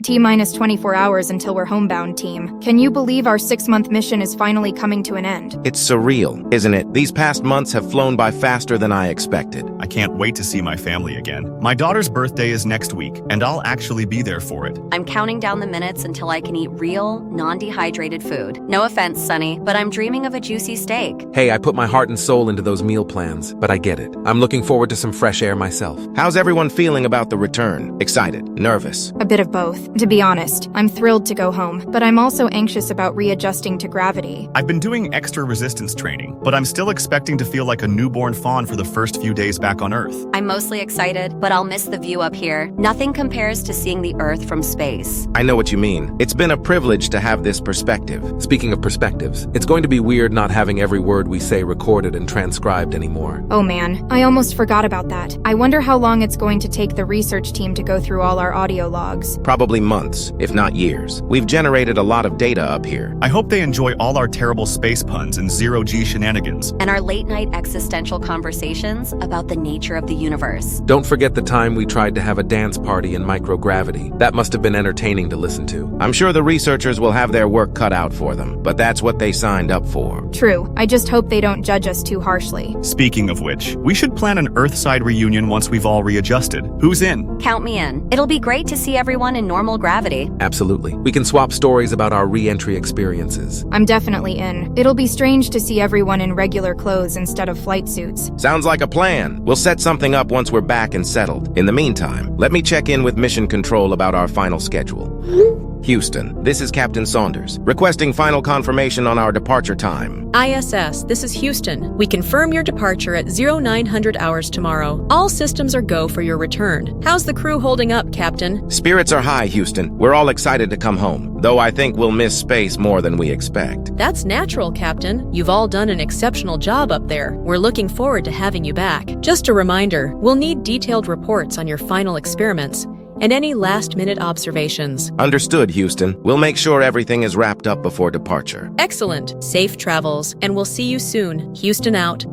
T-minus 24 hours until we're homebound, team. Can you believe our 6-month mission is finally coming to an end? It's surreal, isn't it? These past months have flown by faster than I expected. I can't wait to see my family again. My daughter's birthday is next week, and I'll actually be there for it. I'm counting down the minutes until I can eat real, non-dehydrated food. No offense, Sonny, but I'm dreaming of a juicy steak. Hey, I put my heart and soul into those meal plans, but I get it. I'm looking forward to some fresh air myself. How's everyone feeling about the return? Excited? Nervous? A bit of both. To be honest, I'm thrilled to go home, but I'm also anxious about readjusting to gravity. I've been doing extra resistance training, but I'm still expecting to feel like a newborn fawn for the first few days back on Earth. I'm mostly excited, but I'll miss the view up here. Nothing compares to seeing the Earth from space. I know what you mean. It's been a privilege to have this perspective. Speaking of perspectives, it's going to be weird not having every word we say recorded and transcribed anymore. Oh man, I almost forgot about that. I wonder how long it's going to take the research team to go through all our audio logs. Probably months, if not years. We've generated a lot of data up here. I hope they enjoy all our terrible space puns and zero-G shenanigans. And our late-night existential conversations about the nature of the universe. Don't forget the time we tried to have a dance party in microgravity. That must have been entertaining to listen to. I'm sure the researchers will have their work cut out for them, but that's what they signed up for. True. I just hope they don't judge us too harshly. Speaking of which, we should plan an Earthside reunion once we've all readjusted. Who's in? Count me in. It'll be great to see everyone in normal gravity. Absolutely. We can swap stories about our re-entry experiences. I'm definitely in. It'll be strange to see everyone in regular clothes instead of flight suits. Sounds like a plan. We'll set something up once we're back and settled. In the meantime, let me check in with Mission Control about our final schedule. Houston, this is Captain Saunders, requesting final confirmation on our departure time. ISS, this is Houston. We confirm your departure at 0900 hours tomorrow. All systems are go for your return. How's the crew holding up, Captain? Spirits are high, Houston. We're all excited to come home, though I think we'll miss space more than we expect. That's natural, Captain. You've all done an exceptional job up there. We're looking forward to having you back. Just a reminder, we'll need detailed reports on your final experiments and any last-minute observations. Understood, Houston. We'll make sure everything is wrapped up before departure. Excellent. Safe travels, and we'll see you soon. Houston out.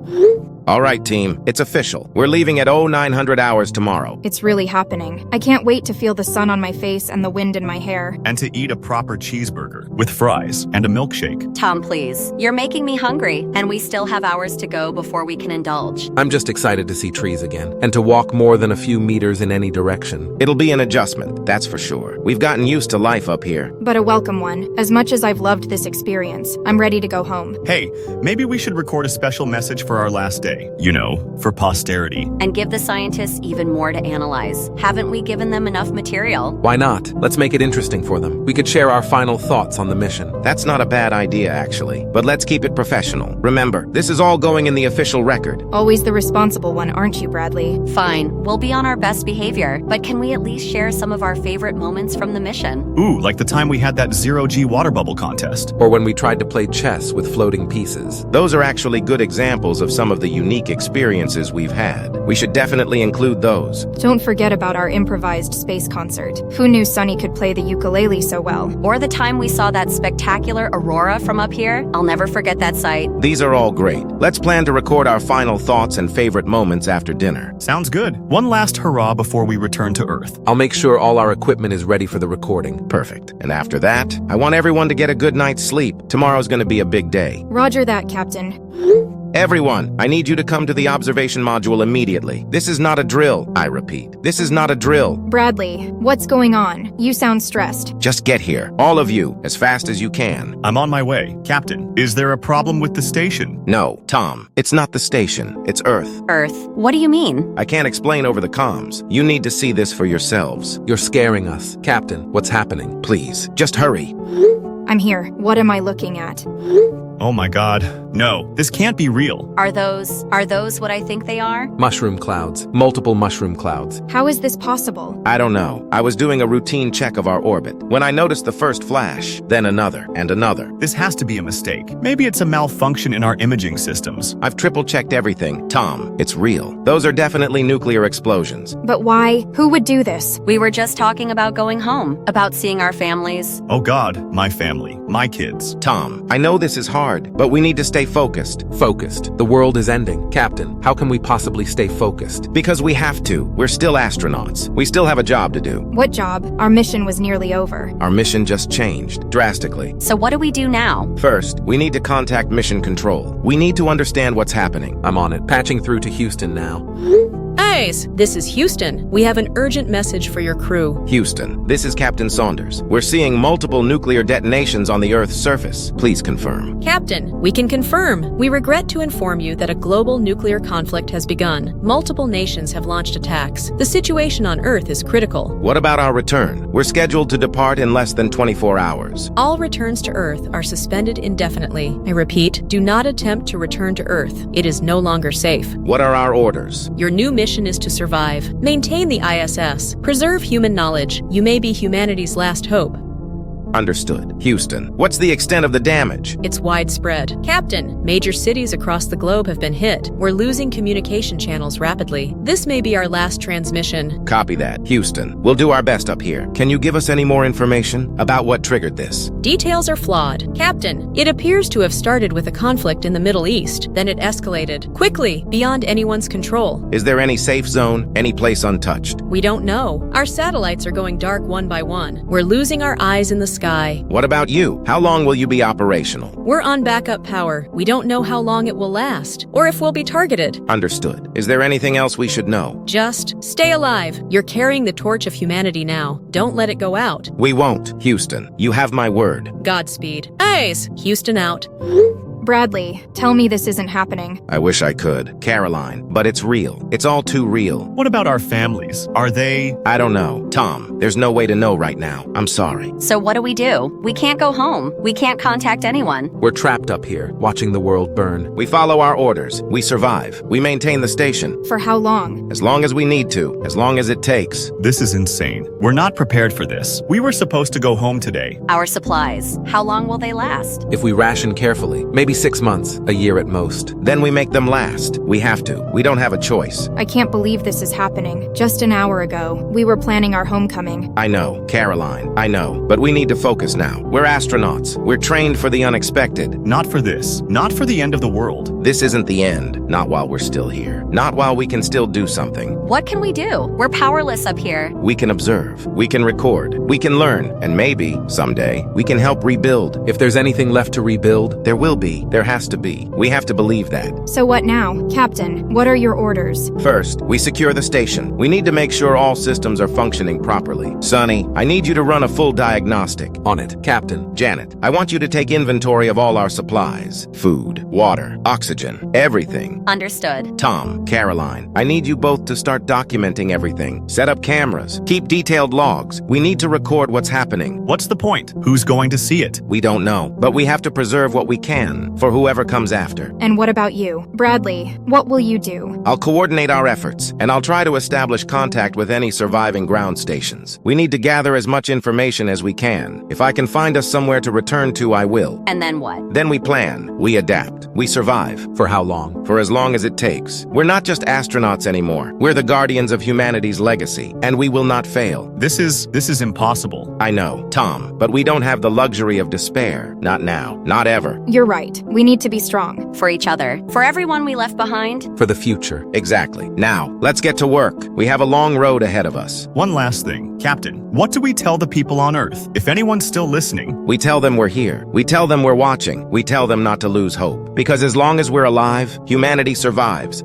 All right, team. It's official. We're leaving at 0900 hours tomorrow. It's really happening. I can't wait to feel the sun on my face and the wind in my hair. And to eat a proper cheeseburger with fries and a milkshake. Tom, please. You're making me hungry, and we still have hours to go before we can indulge. I'm just excited to see trees again, and to walk more than a few meters in any direction. It'll be an adjustment, that's for sure. We've gotten used to life up here. But a welcome one. As much as I've loved this experience, I'm ready to go home. Hey, maybe we should record a special message for our last day. You know, for posterity. And give the scientists even more to analyze. Haven't we given them enough material? Why not? Let's make it interesting for them. We could share our final thoughts on the mission. That's not a bad idea, actually. But let's keep it professional. Remember, this is all going in the official record. Always the responsible one, aren't you, Bradley? Fine, we'll be on our best behavior, but can we at least share some of our favorite moments from the mission? Ooh, like the time we had that zero-G water bubble contest. Or when we tried to play chess with floating pieces. Those are actually good examples of some of the unique experiences we've had. We should definitely include those. Don't forget about our improvised space concert. Who knew Sonny could play the ukulele so well? Or the time we saw that spectacular aurora from up here. I'll never forget that sight. These are all great. Let's plan to record our final thoughts and favorite moments after dinner. Sounds good. One last hurrah before we return to Earth. I'll make sure all our equipment is ready for the recording. Perfect. And after that, I want everyone to get a good night's sleep. Tomorrow's going to be a big day. Roger that, Captain. Everyone, I need you to come to the observation module immediately. This is not a drill. I repeat, this is not a drill. Bradley, what's going on? You sound stressed. Just get here, all of you, as fast as you can. I'm on my way. Captain, is there a problem with the station? No, Tom, it's not the station. It's Earth. Earth? What do you mean? I can't explain over the comms. You need to see this for yourselves. You're scaring us. Captain, what's happening? Please, just hurry. I'm here. What am I looking at? Oh my god. No, this can't be real. Are those what I think they are? Mushroom clouds. Multiple mushroom clouds. How is this possible? I don't know. I was doing a routine check of our orbit when I noticed the first flash, then another and another. This has to be a mistake. Maybe it's a malfunction in our imaging systems. I've triple-checked everything. Tom, it's real. Those are definitely nuclear explosions. But why? Who would do this? We were just talking about going home, about seeing our families. Oh god, my family, my kids. Tom, I know this is hard, but we need to stay focused. Focused. The world is ending. Captain, how can we possibly stay focused? Because we have to. We're still astronauts. We still have a job to do. What job? Our mission was nearly over. Our mission just changed, drastically. So what do we do now? First, we need to contact Mission Control. We need to understand what's happening. I'm on it. Patching through to Houston now. Guys, this is Houston. We have an urgent message for your crew. Houston, this is Captain Saunders. We're seeing multiple nuclear detonations on the Earth's surface. Please confirm. Captain, we can confirm. We regret to inform you that a global nuclear conflict has begun. Multiple nations have launched attacks. The situation on Earth is critical. What about our return? We're scheduled to depart in less than 24 hours. All returns to Earth are suspended indefinitely. I repeat, do not attempt to return to Earth. It is no longer safe. What are our orders? Your new mission is to survive. Maintain the ISS. Preserve human knowledge. You may be humanity's last hope. Understood. Houston, what's the extent of the damage? It's widespread. Captain, major cities across the globe have been hit. We're losing communication channels rapidly. This may be our last transmission. Copy that. Houston, we'll do our best up here. Can you give us any more information about what triggered this? Details are flawed. Captain, it appears to have started with a conflict in the Middle East. Then it escalated. Quickly, beyond anyone's control. Is there any safe zone? Any place untouched? We don't know. Our satellites are going dark one by one. We're losing our eyes in the sky. What about you? How long will you be operational? We're on backup power. We don't know how long it will last, or if we'll be targeted. Understood. Is there anything else we should know? Just stay alive. You're carrying the torch of humanity now. Don't let it go out. We won't. Houston, you have my word. Godspeed. Eyes! Houston out. Bradley, tell me this isn't happening. I wish I could. Caroline, but it's real. It's all too real. What about our families? Are they... I don't know. Tom, there's no way to know right now. I'm sorry. So what do? We can't go home. We can't contact anyone. We're trapped up here, watching the world burn. We follow our orders. We survive. We maintain the station. For how long? As long as we need to. As long as it takes. This is insane. We're not prepared for this. We were supposed to go home today. Our supplies, how long will they last? If we ration carefully, maybe 6 months, a year at most. Then we make them last. We have to. We don't have a choice. I can't believe this is happening. Just an hour ago, we were planning our homecoming. I know, Caroline, I know. But we need to focus now. We're astronauts. We're trained for the unexpected. Not for this. Not for the end of the world. This isn't the end. Not while we're still here. Not while we can still do something. What can we do? We're powerless up here. We can observe. We can record. We can learn. And maybe, someday, we can help rebuild. If there's anything left to rebuild, There will be. There has to be. We have to believe that. So what now? Captain, what are your orders? First, we secure the station. We need to make sure all systems are functioning properly. Sonny, I need you to run a full diagnostic. on it. Captain, Janet, I want you to take inventory of all our supplies. Food, water, oxygen, everything. Understood. Tom, Caroline, I need you both to start documenting everything. Set up cameras. Keep detailed logs. We need to record what's happening. What's the point? Who's going to see it? We don't know, but we have to preserve what we can for whoever comes after. And what about you? Bradley, what will you do? I'll coordinate our efforts, and I'll try to establish contact with any surviving ground stations. We need to gather as much information as we can. If I can find us somewhere to return to, I will. And then what? Then we plan, we adapt, we survive. for how long? For as long as it takes. We're not just astronauts anymore. We're the guardians of humanity's legacy, and we will not fail. This is impossible. I know, Tom, but we don't have the luxury of despair. Not now, not ever. You're right. We need to be strong. For each other. For everyone we left behind. For the future. Exactly. Now, let's get to work. We have a long road ahead of us. One last thing, Captain. What do we tell the people on Earth? If anyone's still listening, We tell them we're here. We tell them we're watching. We tell them not to lose hope. Because as long as we're alive, humanity survives.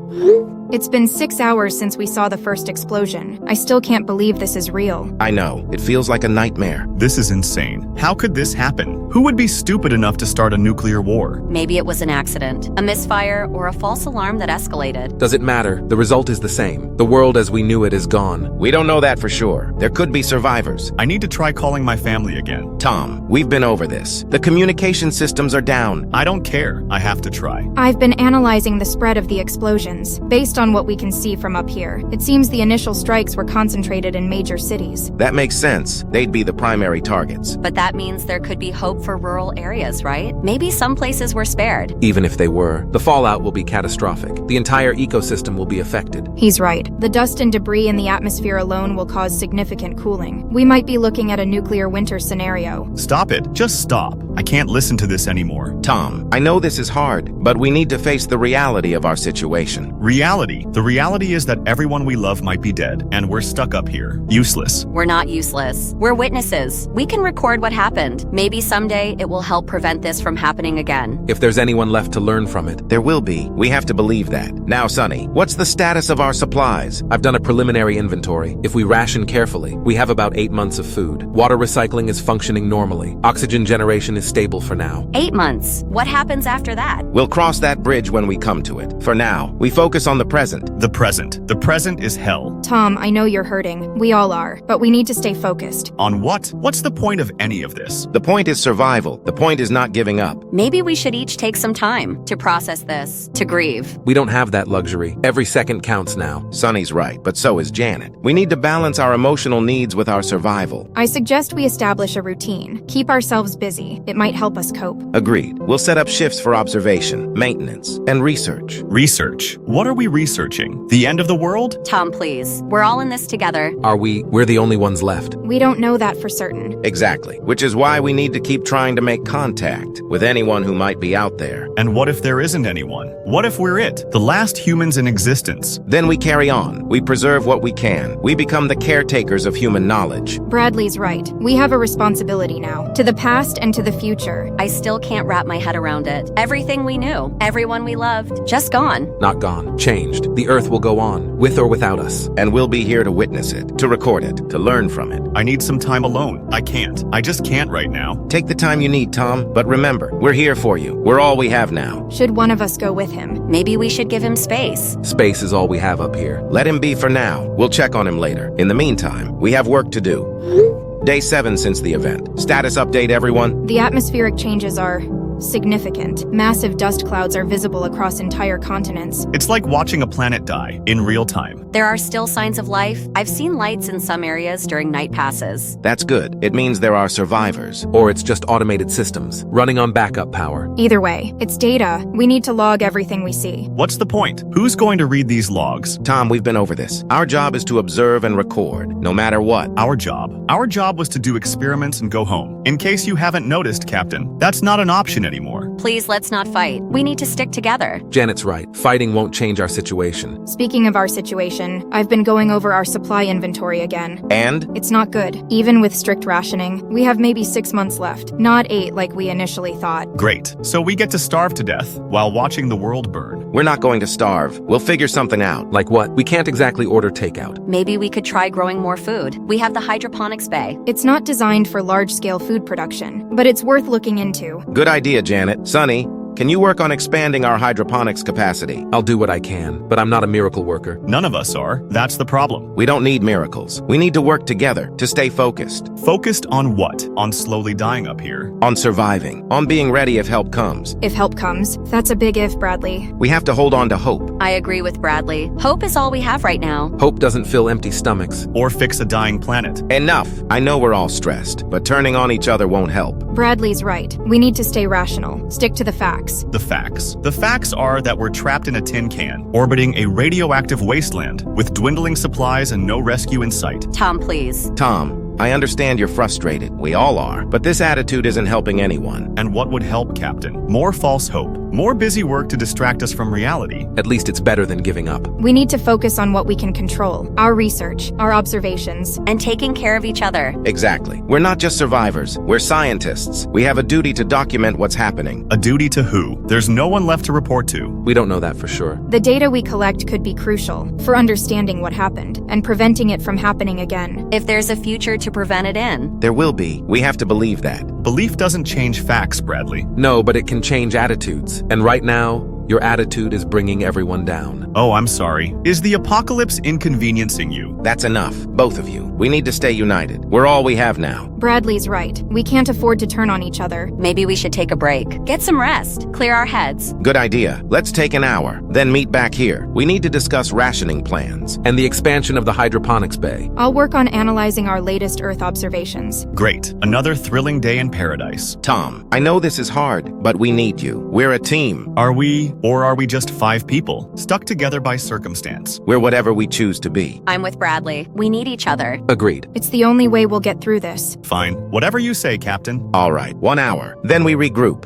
It's been 6 hours since we saw the first explosion. I still can't believe this is real. I know, it feels like a nightmare. this is insane. How could this happen? Who would be stupid enough to start a nuclear war? Maybe it was an accident, a misfire, or a false alarm that escalated. Does it matter? The result is the same. The world as we knew it is gone. We don't know that for sure. There could be survivors. I need to try calling my family again. Tom, we've been over this. The communication systems are down. I don't care. I have to try. I've been analyzing the spread of the explosions. Based on what we can see from up here, it seems the initial strikes were concentrated in major cities. That makes sense. They'd be the primary targets. But that means there could be hope for rural areas, right? Maybe some places were spared. Even if they were, the fallout will be catastrophic. The entire ecosystem will be affected. He's right. The dust and debris in the atmosphere alone will cause significant cooling. We might be looking at a nuclear winter scenario. Stop it. Just stop. I can't listen to this anymore. Tom, I know this is hard, but we need to face the reality of our situation. Reality. The reality is that everyone we love might be dead, and we're stuck up here. Useless. We're not useless. We're witnesses. We can record what happened. Maybe someday it will help prevent this from happening again. If there's anyone left to learn from it. There will be. We have to believe that. Now, Sonny, what's the status of our supplies? I've done a preliminary inventory. If we ration carefully, we have about 8 months of food. Water recycling is functioning normally. Oxygen generation is stable for now. 8 months. What happens after that? We'll cross that bridge when we come to it. For now, we focus on the present. The present. The present is hell. Tom, I know you're hurting. We all are. But we need to stay focused. On what? What's the point of any of this? The point is survival. The point is not giving up. Maybe we should each take some time to process this, to grieve. We don't have that luxury. Every second counts now. Sonny's right, but so is Janet. We need to balance our emotional needs with our survival. I suggest we establish a routine. Keep ourselves busy. It might help us cope. Agreed. We'll set up shifts for observation, maintenance, and research. Research. What are we researching? The end of the world? Tom, please. We're all in this together. Are we? We're the only ones left. We don't know that for certain. Exactly. Which is why we need to keep trying to make contact with anyone who might be out there. And what if there isn't anyone? What if we're it? The last humans in existence? Then we carry on. We preserve what we can. We become the caretakers of human knowledge. Bradley's right. We have a responsibility now. To the past and to the future. I still can't wrap my head around it. Everything we knew, everyone we loved, just gone. Not gone. Changed. The Earth will go on, with or without us. And we'll be here to witness it, to record it, to learn from it. I need some time alone. I can't. I just can't right now. Take the time you need, Tom. But remember, we're here for you. We're all we have now. Should one of us go with him? Maybe we should give him space. Space is all we have up here. Let him be for now. We'll check on him later. In the meantime, we have work to do. Day 7 since the event. Status update, everyone. The atmospheric changes are significant. Massive dust clouds are visible across entire continents. It's like watching a planet die in real time. There are still signs of life. I've seen lights in some areas during night passes. That's good. It means there are survivors. Or it's just automated systems, running on backup power. Either way, it's data. We need to log everything we see. What's the point? Who's going to read these logs? Tom, we've been over this. Our job is to observe and record, no matter what. Our job? Our job was to do experiments and go home. In case you haven't noticed, Captain, that's not an option anymore. Please, let's not fight. We need to stick together. Janet's right. Fighting won't change our situation. Speaking of our situation, I've been going over our supply inventory again. And? It's not good. Even with strict rationing, we have maybe 6 months left, not 8 like we initially thought. Great. So we get to starve to death while watching the world burn. We're not going to starve. We'll figure something out. Like what? We can't exactly order takeout. Maybe we could try growing more food. We have the hydroponics bay. It's not designed for large-scale food production, but it's worth looking into. Good idea, Janet. Sonny, can you work on expanding our hydroponics capacity? I'll do what I can, but I'm not a miracle worker. None of us are. That's the problem. We don't need miracles. We need to work together to stay focused. Focused on what? On slowly dying up here? On surviving. On being ready if help comes. If help comes, that's a big if, Bradley. We have to hold on to hope. I agree with Bradley. Hope is all we have right now. Hope doesn't fill empty stomachs. Or fix a dying planet. Enough. I know we're all stressed, but turning on each other won't help. Bradley's right. We need to stay rational. Stick to the facts. The facts. The facts are that we're trapped in a tin can, orbiting a radioactive wasteland, with dwindling supplies and no rescue in sight. Tom, please. Tom, I understand you're frustrated. We all are. But this attitude isn't helping anyone. And what would help, Captain? More false hope. More busy work to distract us from reality. At least it's better than giving up. We need to focus on what we can control. Our research, our observations. And taking care of each other. Exactly. We're not just survivors. We're scientists. We have a duty to document what's happening. A duty to who? There's no one left to report to. We don't know that for sure. The data we collect could be crucial for understanding what happened and preventing it from happening again. If there's a future to prevent it in. There will be. We have to believe that. Belief doesn't change facts, Bradley. No, but it can change attitudes. And right now, your attitude is bringing everyone down. Oh, I'm sorry. Is the apocalypse inconveniencing you? That's enough. Both of you. We need to stay united. We're all we have now. Bradley's right. We can't afford to turn on each other. Maybe we should take a break. Get some rest. Clear our heads. Good idea. Let's take an hour, then meet back here. We need to discuss rationing plans. And the expansion of the hydroponics bay. I'll work on analyzing our latest Earth observations. Great. Another thrilling day in paradise. Tom, I know this is hard, but we need you. We're a team. Are we, or are we just 5 people, stuck together by circumstance? We're whatever we choose to be. I'm with Bradley. We need each other. Agreed. It's the only way we'll get through this. Fine. Whatever you say, Captain. All right, 1 hour. Then we regroup.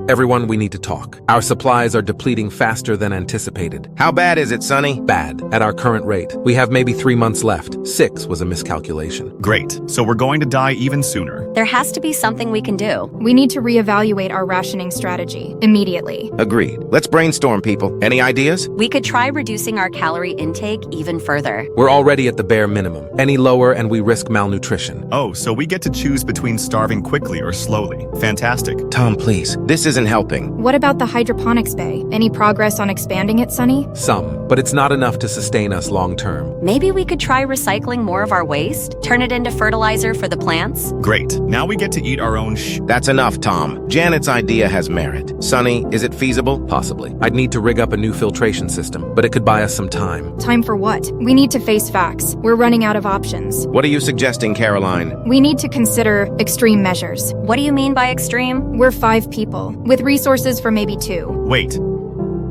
Everyone, we need to talk. Our supplies are depleting faster than anticipated. How bad is it, Sonny? Bad. At our current rate. We have maybe 3 months left. 6 was a miscalculation. Great. So we're going to die even sooner. There has to be something we can do. We need to reevaluate our rationing strategy immediately. Agreed. Let's brainstorm, people. Any ideas? We could try reducing our calorie intake even further. We're already at the bare minimum. Any lower and we risk malnutrition. Oh, so we get to choose between starving quickly or slowly. Fantastic. Tom, please. This isn't helping. What about the hydroponics bay? Any progress on expanding it, Sonny? Some, but it's not enough to sustain us long term. Maybe we could try recycling more of our waste? Turn it into fertilizer for the plants? Great. Now we get to eat our own That's enough, Tom. Janet's idea has merit. Sonny, is it feasible? Possibly. I'd need to rig up a new filtration system, but it could buy us some time. Time for what? We need to face facts. We're running out of options. What are you suggesting, Caroline? We need to consider extreme measures. What do you mean by extreme? We're 5 people, with resources for maybe 2. Wait.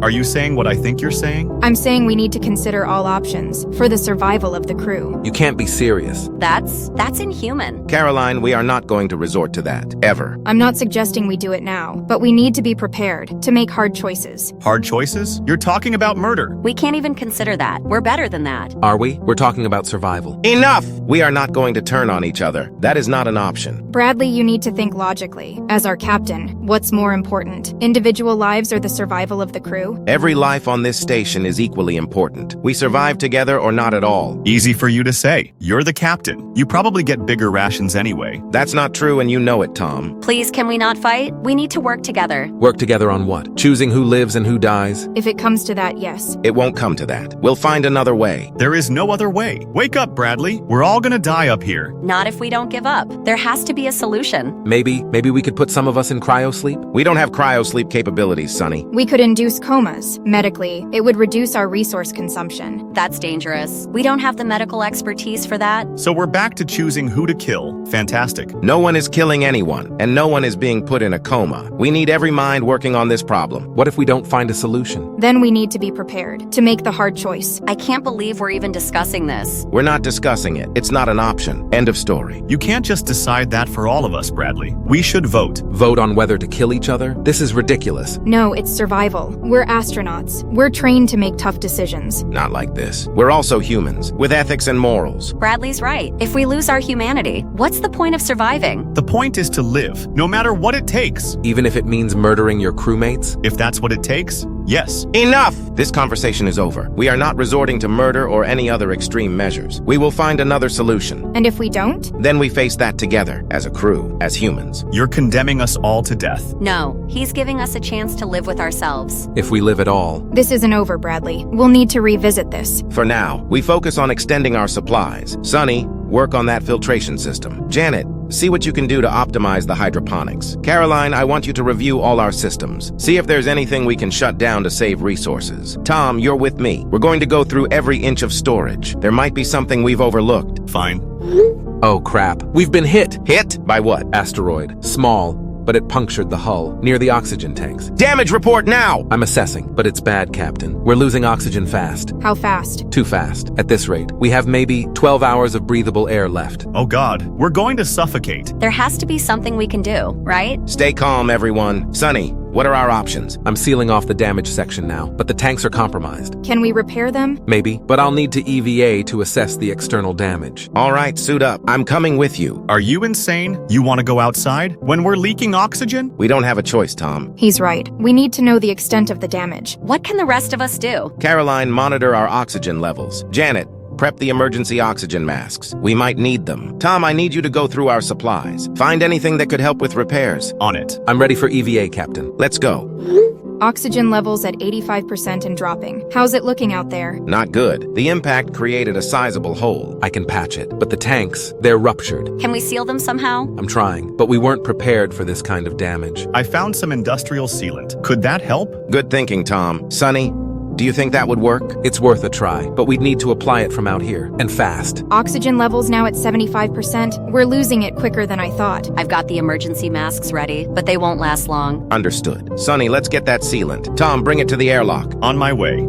Are you saying what I think you're saying? I'm saying we need to consider all options for the survival of the crew. You can't be serious. That's inhuman. Caroline, we are not going to resort to that, ever. I'm not suggesting we do it now, but we need to be prepared to make hard choices. Hard choices? You're talking about murder. We can't even consider that. We're better than that. Are we? We're talking about survival. Enough! We are not going to turn on each other. That is not an option. Bradley, you need to think logically. As our captain, what's more important? Individual lives or the survival of the crew? Every life on this station is equally important. We survive together or not at all. Easy for you to say. You're the captain. You probably get bigger rations anyway. That's not true, and you know it, Tom. Please, can we not fight? We need to work together. Work together on what? Choosing who lives and who dies? If it comes to that, yes. It won't come to that. We'll find another way. There is no other way. Wake up, Bradley. We're all gonna die up here. Not if we don't give up. There has to be a solution. Maybe we could put some of us in cryosleep? We don't have cryosleep capabilities, Sonny. We could induce comas. Medically, it would reduce our resource consumption. That's dangerous. We don't have the medical expertise for that. So we're back to choosing who to kill. Fantastic. No one is killing anyone, and no one is being put in a coma. We need every mind working on this problem. What if we don't find a solution? Then we need to be prepared to make the hard choice. I can't believe we're even discussing this. We're not discussing it. It's not an option. End of story. You can't just decide that for all of us, Bradley. We should vote. Vote on whether to kill each other? This is ridiculous. No, it's survival. We're astronauts. We're trained to make tough decisions. Not like this. We're also humans, with ethics and morals. Bradley's right. If we lose our humanity, what's the point of surviving? The point is to live, no matter what it takes. Even if it means murdering your crewmates? If that's what it takes, yes. Enough! This conversation is over. We are not resorting to murder or any other extreme measures. We will find another solution. And if we don't? Then we face that together, as a crew, as humans. You're condemning us all to death. No, he's giving us a chance to live with ourselves. If we live at all. This isn't over, Bradley. We'll need to revisit this. For now, we focus on extending our supplies. Sonny, work on that filtration system. Janet, see what you can do to optimize the hydroponics. Caroline, I want you to review all our systems. See if there's anything we can shut down to save resources. Tom, you're with me. We're going to go through every inch of storage. There might be something we've overlooked. Fine. Oh crap. We've been hit! Hit? By what? Asteroid. Small, but it punctured the hull, near the oxygen tanks. Damage report now! I'm assessing, but it's bad, Captain. We're losing oxygen fast. How fast? Too fast. At this rate, we have maybe 12 hours of breathable air left. Oh God, we're going to suffocate. There has to be something we can do, right? Stay calm, everyone. Sonny, what are our options? I'm sealing off the damage section now, but the tanks are compromised. Can we repair them? Maybe, but I'll need to EVA to assess the external damage. All right, suit up. I'm coming with you. Are you insane? You want to go outside? When we're leaking oxygen? We don't have a choice, Tom. He's right. We need to know the extent of the damage. What can the rest of us do? Caroline, monitor our oxygen levels. Janet, prep the emergency oxygen masks. We might need them. Tom, I need you to go through our supplies. Find anything that could help with repairs. On it. I'm ready for EVA, Captain. Let's go. Oxygen levels at 85% and dropping. How's it looking out there? Not good. The impact created a sizable hole. I can patch it, but the tanks, they're ruptured. Can we seal them somehow? I'm trying, but we weren't prepared for this kind of damage. I found some industrial sealant. Could that help? Good thinking, Tom. Sonny, do you think that would work? It's worth a try, but we'd need to apply it from out here, and fast. Oxygen levels now at 75%. We're losing it quicker than I thought. I've got the emergency masks ready, but they won't last long. Understood. Sonny, let's get that sealant. Tom, bring it to the airlock. On my way.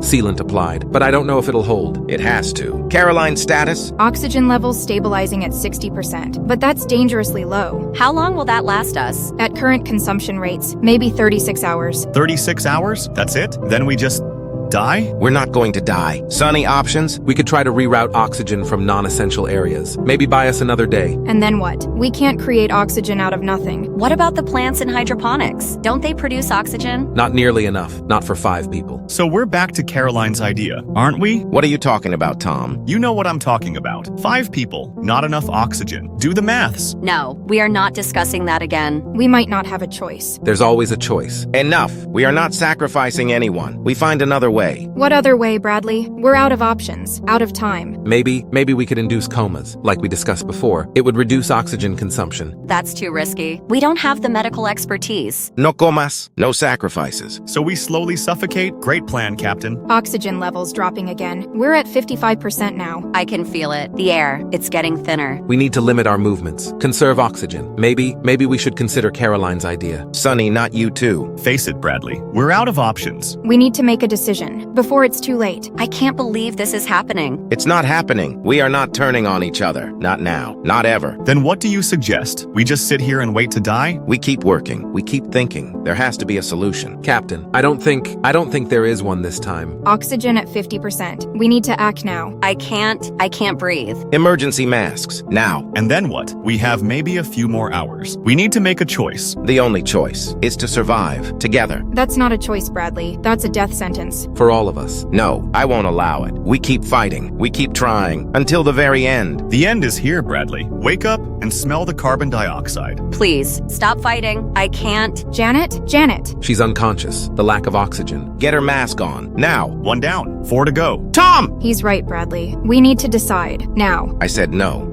Sealant applied, but I don't know if it'll hold. It has to. Caroline's status? Oxygen levels stabilizing at 60%, but that's dangerously low. How long will that last us? At current consumption rates, maybe 36 hours. 36 hours? That's it? Then we just die? We're not going to die. Sonny, options? We could try to reroute oxygen from non-essential areas. Maybe buy us another day. And then what? We can't create oxygen out of nothing. What about the plants in hydroponics? Don't they produce oxygen? Not nearly enough. Not for 5 people. So we're back to Caroline's idea, aren't we? What are you talking about, Tom? You know what I'm talking about. 5 people, not enough oxygen. Do the maths. No, we are not discussing that again. We might not have a choice. There's always a choice. Enough. We are not sacrificing anyone. We find another way. What other way, Bradley? We're out of options, out of time. Maybe we could induce comas, like we discussed before. It would reduce oxygen consumption. That's too risky. We don't have the medical expertise. No comas, no sacrifices. So we slowly suffocate? Great plan, Captain. Oxygen levels dropping again. We're at 55% now. I can feel it. The air, it's getting thinner. We need to limit our movements. Conserve oxygen. Maybe we should consider Caroline's idea. Sonny, not you too. Face it, Bradley. We're out of options. We need to make a decision before it's too late. I can't believe this is happening. It's not happening. We are not turning on each other. Not now. Not ever. Then what do you suggest? We just sit here and wait to die? We keep working. We keep thinking. There has to be a solution. Captain, I don't think there is one this time. Oxygen at 50%. We need to act now. I can't breathe. Emergency masks. Now. And then what? We have maybe a few more hours. We need to make a choice. The only choice is to survive together. That's not a choice, Bradley. That's a death sentence. For all of us. No, I won't allow it. We keep fighting. We keep trying until the very end. The end is here, Bradley. Wake up and smell the carbon dioxide. Please, stop fighting. I can't. Janet? Janet! She's unconscious. The lack of oxygen. Get her mask on. Now. 1 down, 4 to go. Tom! He's right, Bradley. We need to decide. Now. I said no.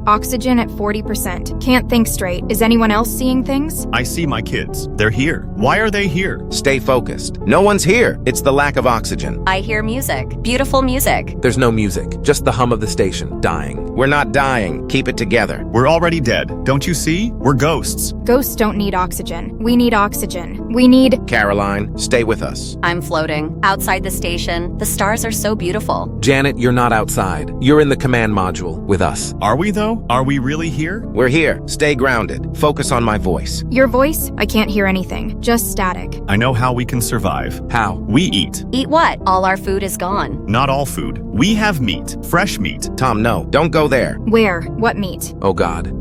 Oxygen at 40%. Can't think straight. Is anyone else seeing things? I see my kids. They're here. Why are they here? Stay focused. No one's here. It's the lack of oxygen. I hear music. Beautiful music. There's no music. Just the hum of the station. Dying. We're not dying. Keep it together. We're already dead. Don't you see? We're ghosts. Ghosts don't need oxygen. We need oxygen. We need... Caroline, stay with us. I'm floating. Outside the station. The stars are so beautiful. Janet, you're not outside. You're in the command module with us. Are we though? Are we really here? We're here. Stay grounded. Focus on my voice. Your voice? I can't hear anything. Just static. I know how we can survive. How? We eat. Eat what? All our food is gone. Not all food. We have meat. Fresh meat. Tom, no. Don't go there. Where? What meat? Oh God.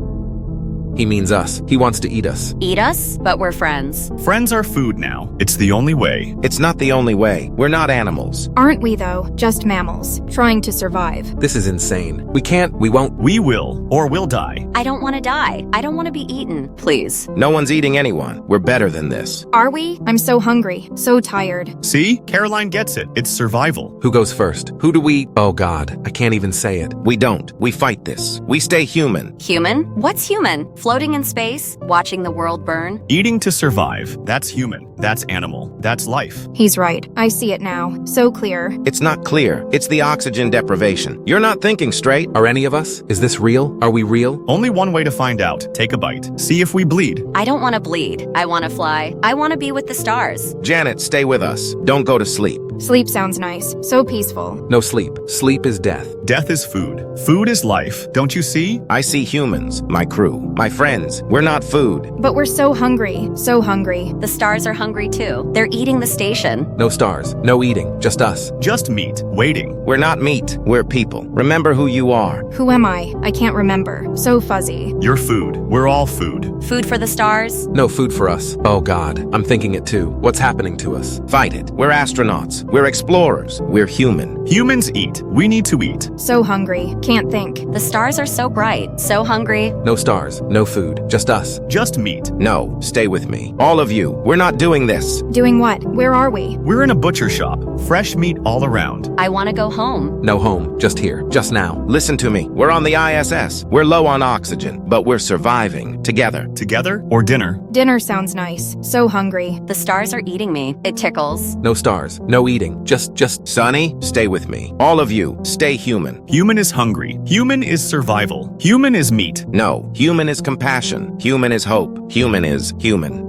He means us. He wants to eat us. Eat us? But we're friends. Friends are food now. It's the only way. It's not the only way. We're not animals. Aren't we, though? Just mammals. Trying to survive. This is insane. We won't. We will, or we'll die. I don't want to die. I don't want to be eaten. Please. No one's eating anyone. We're better than this. Are we? I'm so hungry. So tired. See? Caroline gets it. It's survival. Who goes first? Who do we? Oh God. I can't even say it. We don't. We fight this. We stay human. Human? What's human? Floating in space? Watching the world burn? Eating to survive. That's human. That's animal. That's life. He's right. I see it now. So clear. It's not clear. It's the oxygen deprivation. You're not thinking straight. Are any of us? Is this real? Are we real? Only one way to find out. Take a bite. See if we bleed. I don't want to bleed. I want to fly. I want to be with the stars. Janet, stay with us. Don't go to sleep. Sleep sounds nice. So peaceful. No sleep. Sleep is death. Death is food. Food is life. Don't you see? I see humans, my crew, my friends. We're not food. But we're so hungry. So hungry. The stars are hungry too. They're eating the station. No stars. No eating. Just us. Just meat. Waiting. We're not meat. We're people. Remember who you are. Who am I? I can't remember. So fuzzy. You're food. We're all food. Food for the stars? No food for us. Oh God. I'm thinking it too. What's happening to us? Fight it. We're astronauts. We're explorers. We're human. Humans eat. We need to eat. So hungry. Can't think. The stars are so bright, so hungry. No stars, no food, just us. Just meat. No, stay with me. All of you, we're not doing this. Doing what? Where are we? We're in a butcher shop. Fresh meat all around. I want to go home. No home, just here, just now. Listen to me. We're on the ISS. We're low on oxygen, but we're surviving together. Together or dinner? Dinner sounds nice. So hungry. The stars are eating me. It tickles. No stars, no eating, just. Sonny, stay with me. All of you, stay human. Human is hungry. Human is survival. Human is meat. No, human is compassion. Human is hope. Human is human.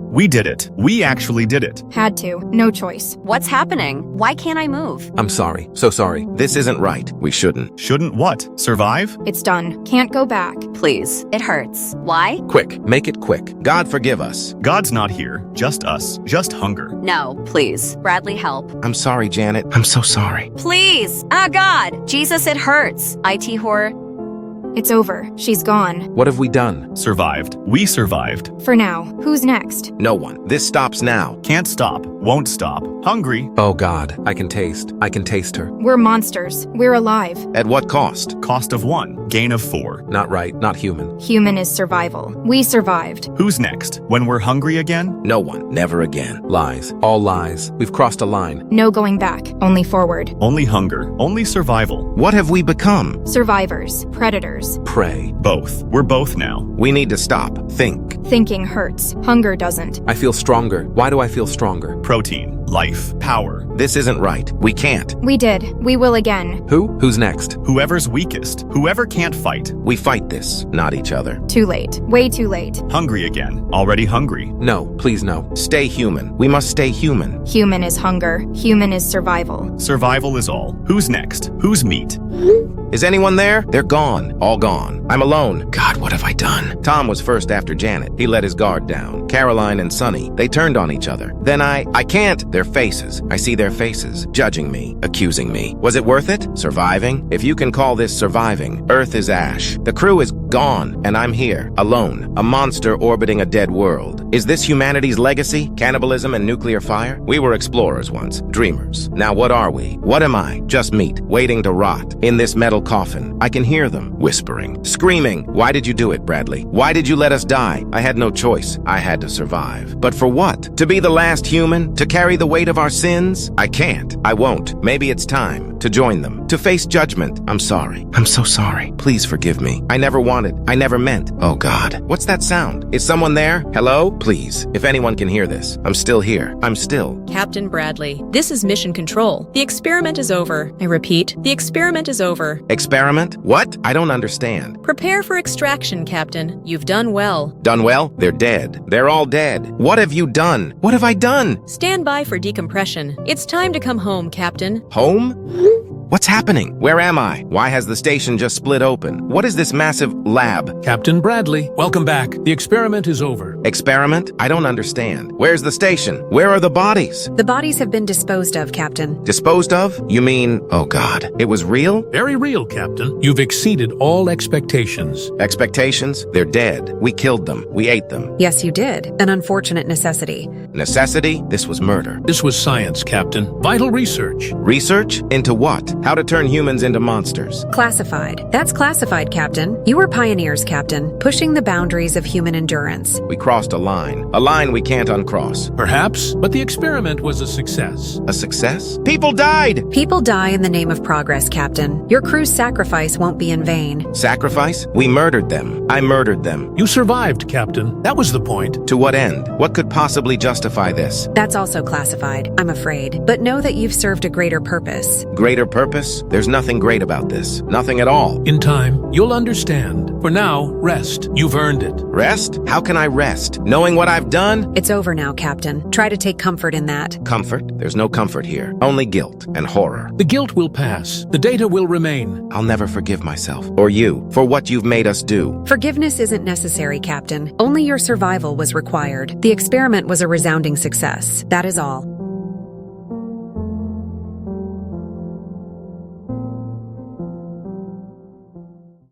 We did it. We actually did it. Had to. No choice. What's happening? Why can't I move? I'm sorry, so sorry. This isn't right. We shouldn't. Shouldn't what? Survive? It's done. Can't go back. Please. It hurts. Why? Quick, make it quick. God forgive us. God's not here. Just us. Just hunger. No, please. Bradley, help. I'm sorry, Janet. I'm so sorry. Please. Ah, God. Jesus, it hurts. IT horror. It's over. She's gone. What have we done? Survived. We survived. For now. Who's next? No one. This stops now. Can't stop. Won't stop. Hungry. Oh God, I can taste her. We're monsters. We're alive. At what cost? Cost of 1. Gain of 4. Not right, not human. Human is survival. We survived. Who's next? When we're hungry again? No one. Never again. Lies, all lies. We've crossed a line. No going back. Only forward. Only hunger. Only survival. What have we become? Survivors. Predators. Prey. Both. We're both now. We need to stop. Think. Thinking hurts. Hunger doesn't. I feel stronger. Why do I feel stronger? Protein. Life. Power. This isn't right. We can't. We did. We will again. Who's next? Whoever's weakest. Whoever can't fight. We fight this, not each other. Too late. Way too late. Hungry again. Already hungry. No, please no. Stay human. We must stay human. Human is hunger. Human is survival. Survival is all. Who's next? Who's meat? Is anyone there? They're gone. All gone. I'm alone. God, what have I done? Tom was first after Janet. He let his guard down. Caroline and Sonny, they turned on each other. Then I can't. Their faces. I see their faces. Judging me. Accusing me. Was it worth it? Surviving? If you can call this surviving, Earth is ash. The crew is gone, and I'm here. Alone. A monster orbiting a dead world. Is this humanity's legacy? Cannibalism and nuclear fire? We were explorers once. Dreamers. Now what are we? What am I? Just meat. Waiting to rot. In this metal coffin. I can hear them. Whispering. Screaming. Why did you do it, Bradley? Why did you let us die? I had no choice. I had to survive. But for what? To be the last human? To carry the weight of our sins? I can't. I won't. Maybe it's time to join them. To face judgment. I'm sorry. I'm so sorry. Please forgive me. I never wanted. I never meant. Oh God. What's that sound? Is someone there? Hello? Please. If anyone can hear this. I'm still here. I'm still. Captain Bradley, this is Mission Control. The experiment is over. I repeat, the experiment is over. Experiment? What? I don't understand. Prepare for extraction, Captain. You've done well. Done well? They're dead. They're all dead. What have you done? What have I done? Stand by for decompression. It's time to come home, Captain. Home? What's happening? Where am I? Why has the station just split open? What is this massive lab? Captain Bradley, welcome back. The experiment is over. Experiment? I don't understand. Where's the station? Where are the bodies? The bodies have been disposed of, Captain. Disposed of? You mean, oh God, it was real? Very real, Captain. You've exceeded all expectations. Expectations? They're dead. We killed them. We ate them. Yes, you did. An unfortunate necessity. Necessity? This was murder. This was science, Captain. Vital research. Research? Into what? How to turn humans into monsters. Classified. That's classified, Captain. You were pioneers, Captain, pushing the boundaries of human endurance. We crossed a line we can't uncross. Perhaps, but the experiment was a success. A success? People died! People die in the name of progress, Captain. Your crew's sacrifice won't be in vain. Sacrifice? We murdered them. I murdered them. You survived, Captain. That was the point. To what end? What could possibly justify this? That's also classified, I'm afraid. But know that you've served a greater purpose. Greater purpose? There's nothing great about this. Nothing at all. In time, you'll understand. For now, rest. You've earned it. Rest? How can I rest? Knowing what I've done? It's over now, Captain. Try to take comfort in that. Comfort? There's no comfort here. Only guilt and horror. The guilt will pass. The data will remain. I'll never forgive myself, or you, for what you've made us do. Forgiveness isn't necessary, Captain. Only your survival was required. The experiment was a resounding success. That is all.